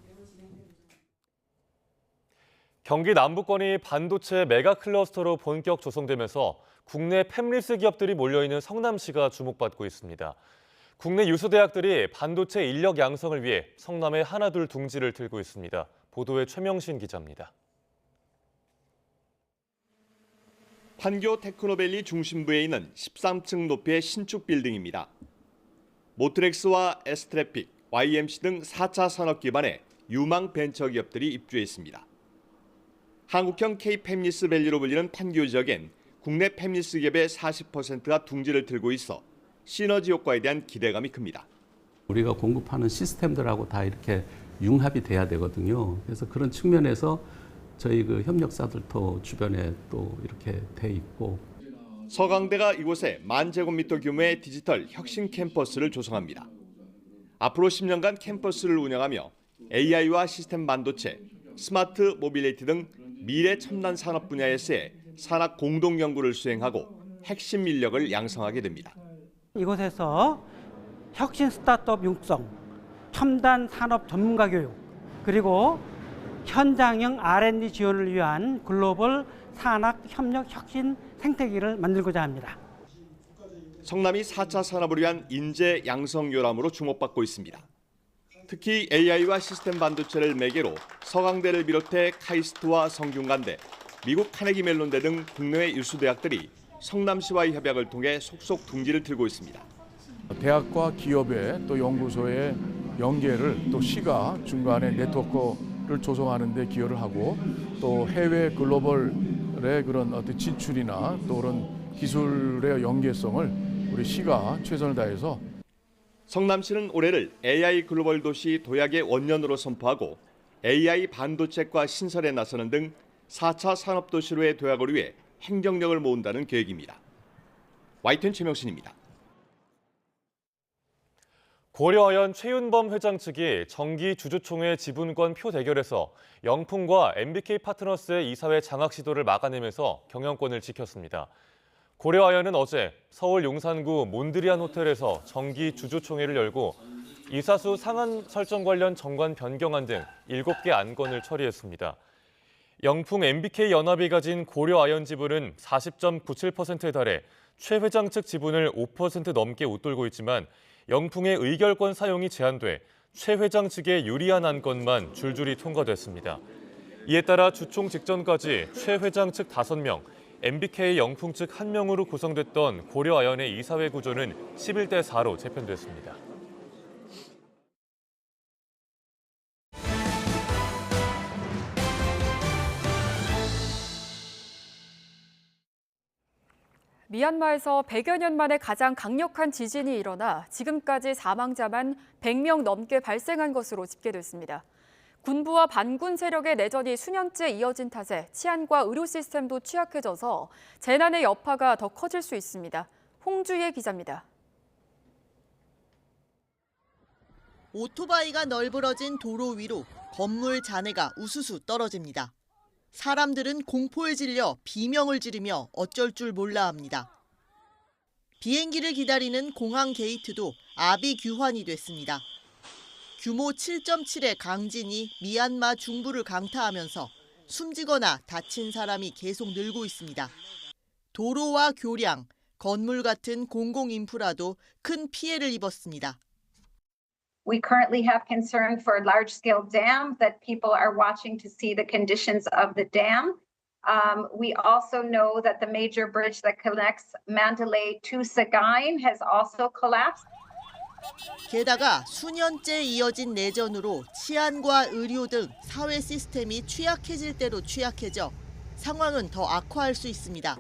경기 남부권이 반도체 메가 클러스터로 본격 조성되면서 국내 팹리스 기업들이 몰려있는 성남시가 주목받고 있습니다. 국내 유수 대학들이 반도체 인력 양성을 위해 성남에 하나둘 둥지를 틀고 있습니다. 보도에 최명신 기자입니다. 판교 테크노밸리 중심부에 있는 13층 높이의 신축 빌딩입니다. 모트렉스와 에스트래픽, YMC 등 4차 산업 기반의 유망 벤처 기업들이 입주했습니다. 한국형 K-팹리스 밸리로 불리는 판교 지역엔 국내 팹리스 기업의 40%가 둥지를 틀고 있어 시너지 효과에 대한 기대감이 큽니다. 우리가 공급하는 시스템들하고 다 이렇게 융합이 돼야 되거든요. 그래서 그런 측면에서 저희 그 협력사들도 주변에 또 이렇게 돼 있고. 서강대가 이곳에 10,000제곱미터 규모의 디지털 혁신 캠퍼스를 조성합니다. 앞으로 10년간 캠퍼스를 운영하며 AI와 시스템 반도체, 스마트 모빌리티 등 미래 첨단 산업 분야에서의 산학 공동 연구를 수행하고 핵심 인력을 양성하게 됩니다. 이곳에서 혁신 스타트업 육성, 첨단 산업 전문가 교육, 그리고 현장형 R&D 지원을 위한 글로벌 산학 협력 혁신 생태계를 만들고자 합니다. 성남이 4차 산업을 위한 인재 양성 요람으로 주목받고 있습니다. 특히 AI와 시스템 반도체를 매개로 서강대를 비롯해 카이스트와 성균관대, 미국 카네기 멜론대 등 국내외 유수 대학들이 성남시와의 협약을 통해 속속 둥지를 틀고 있습니다. 대학과 기업의 또 연구소의 연계를 또 시가 중간에 네트워크를 조성하는 데 기여를 하고 또 해외 글로벌의 그런 어떤 진출이나 또 그런 기술의 연계성을 우리 시가 최선을 다해서 성남시는 올해를 AI 글로벌 도시 도약의 원년으로 선포하고 AI 반도체과 신설에 나서는 등 4차 산업도시로의 도약을 위해 행정력을 모은다는 계획입니다. YTN 최명신입니다. 고려아연 최윤범 회장 측이 정기 주주총회 지분권 표 대결에서 영풍과 MBK 파트너스의 이사회 장악 시도를 막아내면서 경영권을 지켰습니다. 고려아연은 어제 서울 용산구 몬드리안 호텔에서 정기 주주총회를 열고 이사수 상한 설정 관련 정관 변경안 등 7개 안건을 처리했습니다. 영풍 MBK 연합이 가진 고려아연 지분은 40.97%에 달해 최 회장 측 지분을 5% 넘게 웃돌고 있지만 영풍의 의결권 사용이 제한돼 최 회장 측에 유리한 안건만 줄줄이 통과됐습니다. 이에 따라 주총 직전까지 최 회장 측 5명, MBK 영풍 측 1명으로 구성됐던 고려아연의 이사회 구조는 11대 4로 재편됐습니다. 미얀마에서 100여 년 만에 가장 강력한 지진이 일어나 지금까지 사망자만 100명 넘게 발생한 것으로 집계됐습니다. 군부와 반군 세력의 내전이 수년째 이어진 탓에 치안과 의료 시스템도 취약해져서 재난의 여파가 더 커질 수 있습니다. 홍주혜 기자입니다. 오토바이가 널브러진 도로 위로 건물 잔해가 우수수 떨어집니다. 사람들은 공포에 질려 비명을 지르며 어쩔 줄 몰라 합니다. 비행기를 기다리는 공항 게이트도 아비규환이 됐습니다. 규모 7.7의 강진이 미얀마 중부를 강타하면서 숨지거나 다친 사람이 계속 늘고 있습니다. 도로와 교량, 건물 같은 공공 인프라도 큰 피해를 입었습니다. We currently have concern for large-scale dam that people are watching to see the conditions of the dam. We also know that the major bridge that connects Mandalay to Sagaing has also collapsed. 게다가 수년째 이어진 내전으로 치안과 의료 등 사회 시스템이 취약해질 대로 취약해져 상황은 더 악화할 수 있습니다.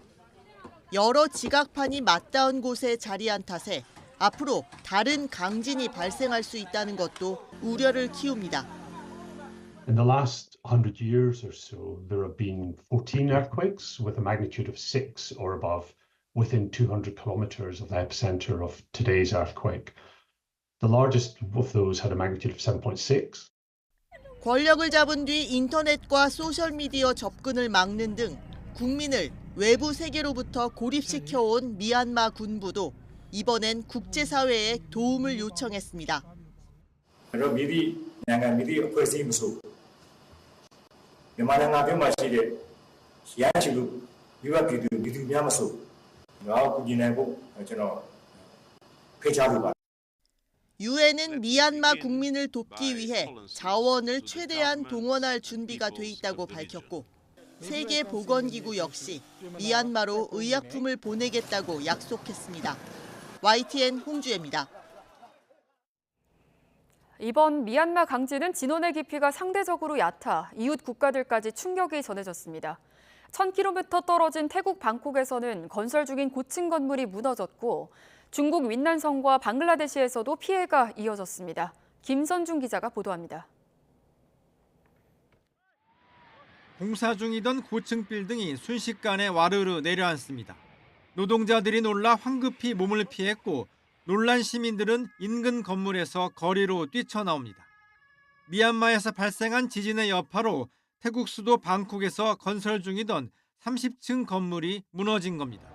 여러 지각판이 맞닿은 곳에 자리한 탓에 앞으로 다른 강진이 발생할 수 있다는 것도 우려를 키웁니다. In the last 100 years or so, there have been 14 earthquakes with a magnitude of 6 or above within 200 kilometers of the epicenter of today's earthquake. The largest of those had a magnitude of 7.6. 권력을 잡은 뒤 인터넷과 소셜미디어 접근을 막는 등 국민을 외부 세계로부터 고립시켜온 미얀마 군부도 이번엔 국제사회에 도움을 요청했습니다. 유엔은 미얀마 국민을 돕기 위해 자원을 최대한 동원할 준비가 돼 있다고 밝혔고 세계보건기구 역시 미얀마로 의약품을 보내겠다고 약속했습니다. YTN 홍주혜입니다. 이번 미얀마 강진은 진원의 깊이가 상대적으로 얕아 이웃 국가들까지 충격이 전해졌습니다. 1000km 떨어진 태국 방콕에서는 건설 중인 고층 건물이 무너졌고 중국 윈난성과 방글라데시에서도 피해가 이어졌습니다. 김선중 기자가 보도합니다. 공사 중이던 고층 빌딩이 순식간에 와르르 내려앉습니다. 노동자들이 놀라 황급히 몸을 피했고 놀란 시민들은 인근 건물에서 거리로 뛰쳐나옵니다. 미얀마에서 발생한 지진의 여파로 태국 수도 방콕에서 건설 중이던 30층 건물이 무너진 겁니다.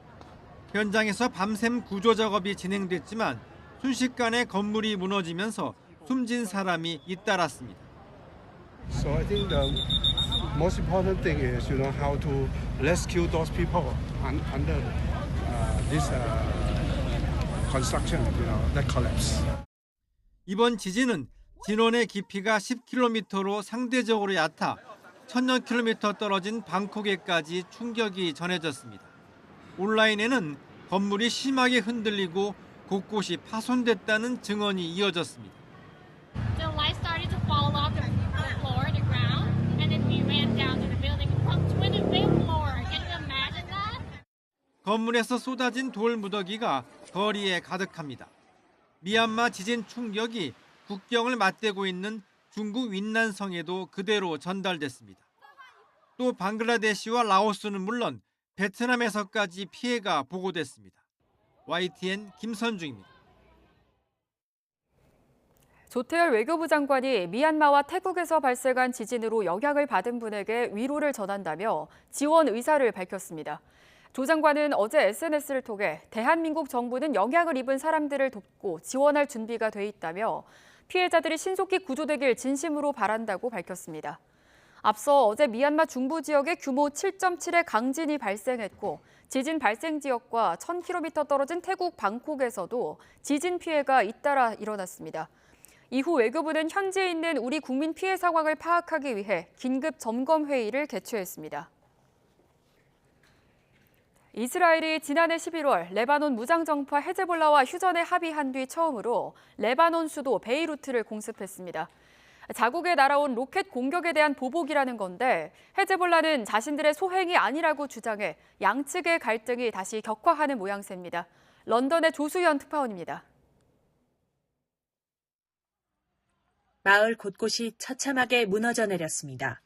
현장에서 밤샘 구조 작업이 진행됐지만 순식간에 건물이 무너지면서 숨진 사람이 잇따랐습니다. So I think the most important thing is, how to rescue those people under this construction, that collapse. 이번 지진은 진원의 깊이가 10km로 상대적으로 얕아 1000여 킬로미터 떨어진 방콕에까지 충격이 전해졌습니다. 온라인에는 건물이 심하게 흔들리고 곳곳이 파손됐다는 증언이 이어졌습니다. The light started to fall off the floor, the ground, and then we ran down to the building from 25th floor. Can you imagine that? 건물에서 쏟아진 돌 무더기가 거리에 가득합니다. 미얀마 지진 충격이 국경을 맞대고 있는 중국 윈난성에도 그대로 전달됐습니다. 또 방글라데시와 라오스는 물론 베트남에서까지 피해가 보고됐습니다. YTN 김선중입니다. 조태열 외교부 장관이 미얀마와 태국에서 발생한 지진으로 영향을 받은 분에게 위로를 전한다며 지원 의사를 밝혔습니다. 조 장관은 어제 SNS를 통해 대한민국 정부는 영향을 입은 사람들을 돕고 지원할 준비가 돼 있다며 피해자들이 신속히 구조되길 진심으로 바란다고 밝혔습니다. 앞서 어제 미얀마 중부 지역에 규모 7.7의 강진이 발생했고 지진 발생 지역과 1000km 떨어진 태국 방콕에서도 지진 피해가 잇따라 일어났습니다. 이후 외교부는 현지에 있는 우리 국민 피해 상황을 파악하기 위해 긴급 점검 회의를 개최했습니다. 이스라엘이 지난해 11월 레바논 무장정파 헤즈볼라와 휴전에 합의한 뒤 처음으로 레바논 수도 베이루트를 공습했습니다. 자국에 날아온 로켓 공격에 대한 보복이라는 건데 헤즈볼라는 자신들의 소행이 아니라고 주장해 양측의 갈등이 다시 격화하는 모양새입니다. 런던의 조수연 특파원입니다. 마을 곳곳이 처참하게 무너져 내렸습니다.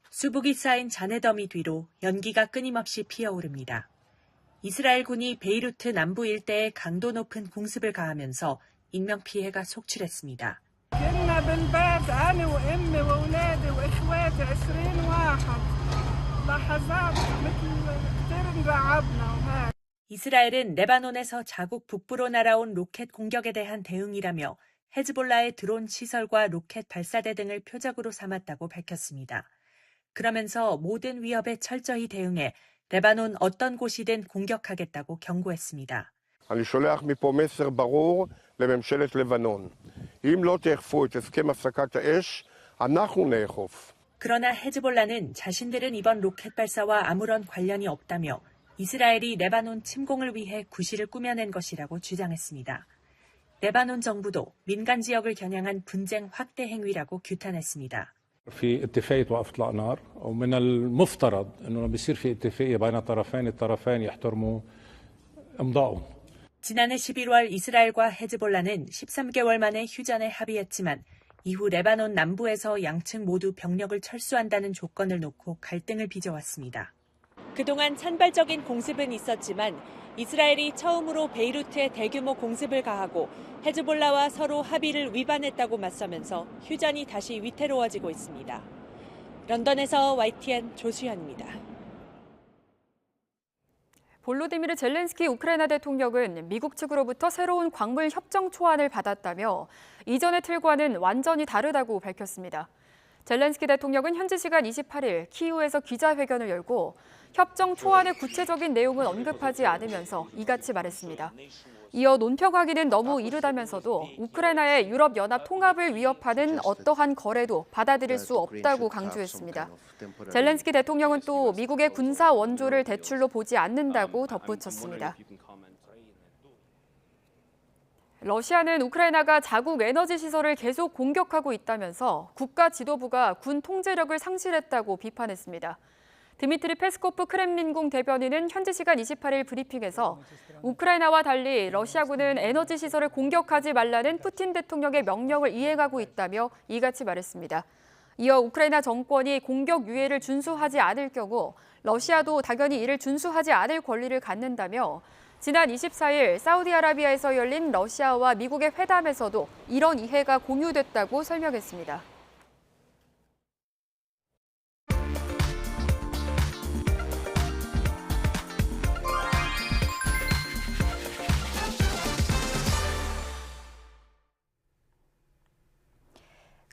수북이 쌓인 잔해더미 뒤로 연기가 끊임없이 피어오릅니다. 이스라엘군이 베이루트 남부 일대에 강도 높은 공습을 가하면서 인명피해가 속출했습니다. 이스라엘은 레바논에서 자국 북부로 날아온 로켓 공격에 대한 대응이라며 헤즈볼라의 드론 시설과 로켓 발사대 등을 표적으로 삼았다고 밝혔습니다. 그러면서 모든 위협에 철저히 대응해 레바논 어떤 곳이든 공격하겠다고 경고했습니다. אני שולח מפה מסר ברור לממשלת לבנון. אם לא תאכפו את הסכם הפסקת האש, אנחנו נאכוף. 그러나 헤즈볼라는 자신들은 이번 로켓 발사와 아무런 관련이 없다며 이스라엘이 레바논 침공을 위해 구실을 꾸며낸 것이라고 주장했습니다. 레바논 정부도 민간 지역을 겨냥한 분쟁 확대 행위라고 규탄했습니다. في اتفاقية وقف إطلاق نار ومن المفترض إنه بيصير في اتفاقية بين الطرفين يحترموا إمضائهم. 지난해 11월 이스라엘과 헤즈볼라는 13개월 만에 휴전에 합의했지만 이후 레바논 남부에서 양측 모두 병력을 철수한다는 조건을 놓고 갈등을 빚어왔습니다. 그동안 산발적인 공습은 있었지만 이스라엘이 처음으로 베이루트에 대규모 공습을 가하고 헤즈볼라와 서로 합의를 위반했다고 맞서면서 휴전이 다시 위태로워지고 있습니다. 런던에서 YTN 조수현입니다. 볼로디미르 젤렌스키 우크라이나 대통령은 미국 측으로부터 새로운 광물 협정 초안을 받았다며 이전의 틀과는 완전히 다르다고 밝혔습니다. 젤렌스키 대통령은 현지 시간 28일 키이우에서 기자회견을 열고 협정 초안의 구체적인 내용은 언급하지 않으면서 이같이 말했습니다. 이어 논평하기는 너무 이르다면서도 우크라이나의 유럽연합 통합을 위협하는 어떠한 거래도 받아들일 수 없다고 강조했습니다. 젤렌스키 대통령은 또 미국의 군사 원조를 대출로 보지 않는다고 덧붙였습니다. 러시아는 우크라이나가 자국 에너지 시설을 계속 공격하고 있다면서 국가 지도부가 군 통제력을 상실했다고 비판했습니다. 드미트리 페스코프 크렘린궁 대변인은 현지 시간 28일 브리핑에서 우크라이나와 달리 러시아군은 에너지 시설을 공격하지 말라는 푸틴 대통령의 명령을 이행하고 있다며 이같이 말했습니다. 이어 우크라이나 정권이 공격 유예를 준수하지 않을 경우 러시아도 당연히 이를 준수하지 않을 권리를 갖는다며 지난 24일 사우디아라비아에서 열린 러시아와 미국의 회담에서도 이런 이해가 공유됐다고 설명했습니다.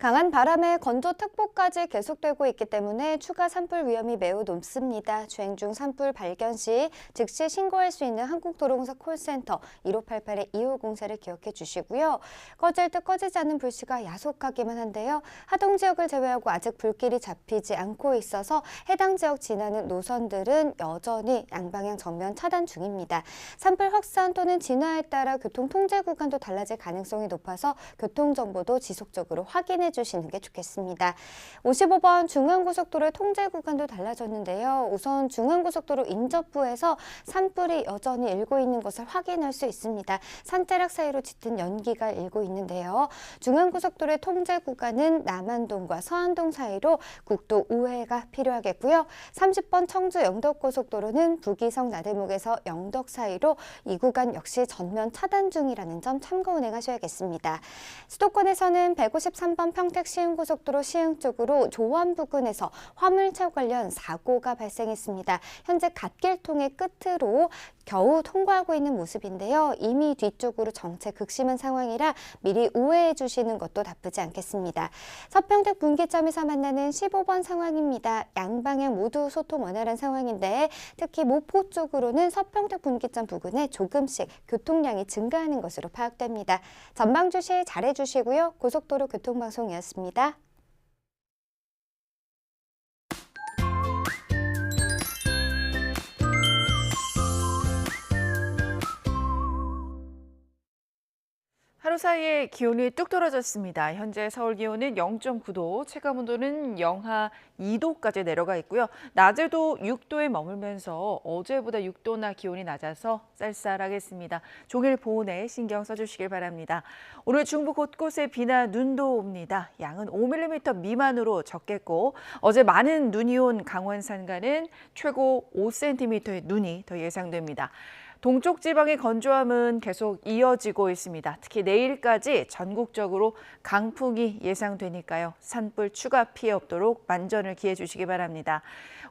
강한 바람에 건조특보까지 계속되고 있기 때문에 추가 산불 위험이 매우 높습니다. 주행 중 산불 발견 시 즉시 신고할 수 있는 한국도로공사 콜센터 1588-2504를 기억해 주시고요. 꺼질 듯 꺼지지 않는 불씨가 야속하기만 한데요. 하동 지역을 제외하고 아직 불길이 잡히지 않고 있어서 해당 지역 지나는 노선들은 여전히 양방향 전면 차단 중입니다. 산불 확산 또는 진화에 따라 교통 통제 구간도 달라질 가능성이 높아서 교통정보도 지속적으로 확인해 주시는 게 좋겠습니다. 55번 중앙고속도로의 통제 구간도 달라졌는데요. 우선 중앙고속도로 인접부에서 산불이 여전히 일고 있는 것을 확인할 수 있습니다. 산자락 사이로 짙은 연기가 일고 있는데요. 중앙고속도로의 통제 구간은 남안동과 서안동 사이로 국도 우회가 필요하겠고요. 30번 청주 영덕고속도로는 부기성 나들목에서 영덕 사이로 이 구간 역시 전면 차단 중이라는 점 참고 운행하셔야겠습니다. 수도권에서는 153번 평택 시흥고속도로 시흥 쪽으로 조원 부근에서 화물차 관련 사고가 발생했습니다. 현재 갓길통의 끝으로 겨우 통과하고 있는 모습인데요. 이미 뒤쪽으로 정체 극심한 상황이라 미리 우회해 주시는 것도 나쁘지 않겠습니다. 서평택 분기점에서 만나는 15번 상황입니다. 양방향 모두 소통 원활한 상황인데 특히 목포 쪽으로는 서평택 분기점 부근에 조금씩 교통량이 증가하는 것으로 파악됩니다. 전방 주시 잘해 주시고요. 고속도로 교통방송이었습니다. 하루 사이에 기온이 뚝 떨어졌습니다. 현재 서울 기온은 0.9도, 체감온도는 영하 2도까지 내려가 있고요. 낮에도 6도에 머물면서 어제보다 6도나 기온이 낮아서 쌀쌀하겠습니다. 종일 보온에 신경 써주시길 바랍니다. 오늘 중부 곳곳에 비나 눈도 옵니다. 양은 5mm 미만으로 적겠고 어제 많은 눈이 온 강원 산간은 최고 5cm의 눈이 더 예상됩니다. 동쪽 지방의 건조함은 계속 이어지고 있습니다. 특히 내일까지 전국적으로 강풍이 예상되니까요. 산불 추가 피해 없도록 만전을 기해 주시기 바랍니다.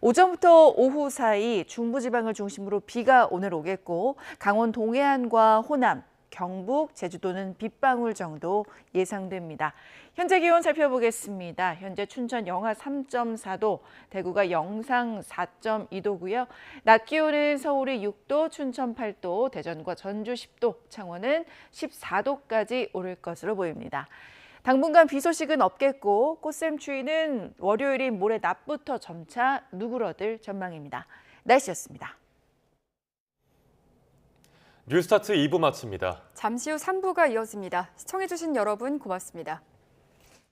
오전부터 오후 사이 중부지방을 중심으로 비가 오늘 오겠고 강원 동해안과 호남, 경북, 제주도는 빗방울 정도 예상됩니다. 현재 기온 살펴보겠습니다. 현재 춘천 영하 3.4도, 대구가 영상 4.2도고요. 낮 기온은 서울이 6도, 춘천 8도, 대전과 전주 10도, 창원은 14도까지 오를 것으로 보입니다. 당분간 비 소식은 없겠고 꽃샘추위는 월요일인 모레 낮부터 점차 누그러들 전망입니다. 날씨였습니다. 뉴스타트 2부 마칩니다. 잠시 후 3부가 이어집니다. 시청해주신 여러분 고맙습니다.